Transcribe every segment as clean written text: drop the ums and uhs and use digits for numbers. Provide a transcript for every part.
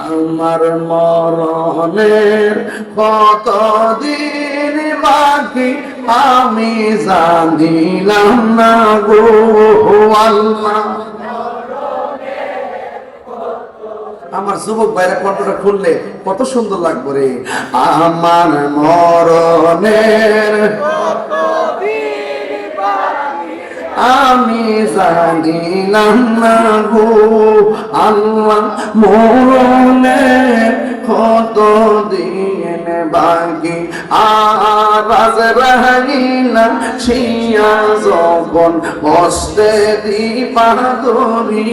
আমার মরণের কতদিন বাকি আমি জানিলাম না গো আল্লাহ। আমার যুবক ভাইরা কণ্ঠটা খুললে কত সুন্দর লাগবে রে। আমার মরণের আমি জানিলাম না গো আল্লাহ, মরণের কত দিন বাকি আর আজরাইল শিয়া যখন বসতে দিবা ধরি,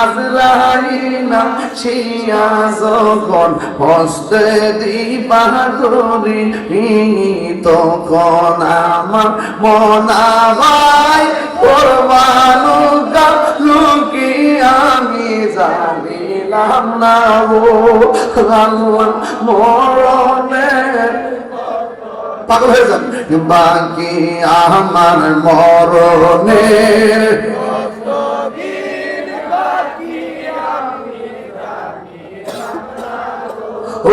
আজরাইল শিয়া যখন বসতে দিবা ধরি, তখন আমার মনাবাই কোরবানু লুকি আমি জানিলাম না গো আল্লাহ, মরণের পাগল হয়ে যান বাকি আমার মরণের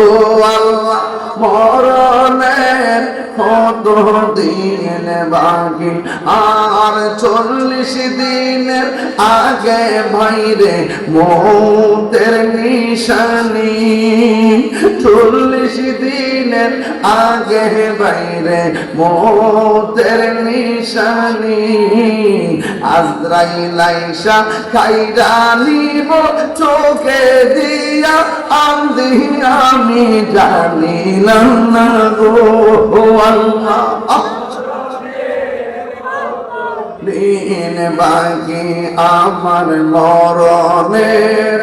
ও আল্লাহ, মরণের কত দিন বাকি আর 40 দিনের আগে বাইরে মৌতের নিশানি, 40 দিনের আগে বাইরে মৌতের নিশানি, আজরাইল আইসা খাইরা নিব চোখে দিয়া আন্ধি আমি জানিলাম না গো আল্লাহ, দিন বাকি আমার মরণের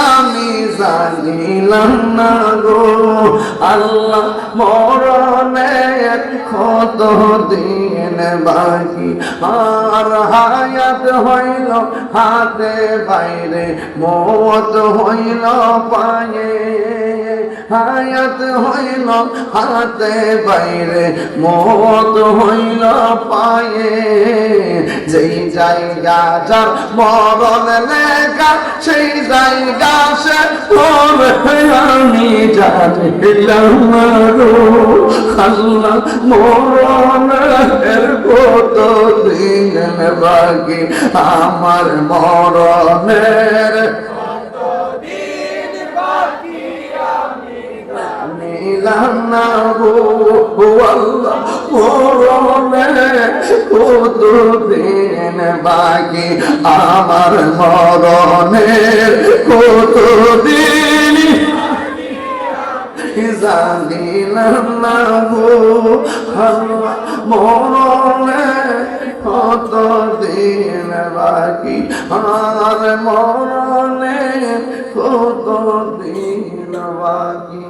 আমি জানিলাম না গো আল্লাহ, মরণের কত দিন বাকি আর হায়াত হইল হাতে বাইরে মওত হইল পায়ে, হায়াত হইল হাতে বাইরে মওত হইল পায়ে, যেই জায়গা যার মরণ লেখা সেই জায়গা সে আমি জানিলাম না গো আল্লাহ, মরণের কত দিন বাকি আমার মরণের জানিলাম না গো আল্লাহ, মরণের কত দিন বাকি আমার মরণের কত দিন জানিলাম না গো আল্লাহ, মরণের কত দিন বাকি আর মরণের কত দিন বাকি।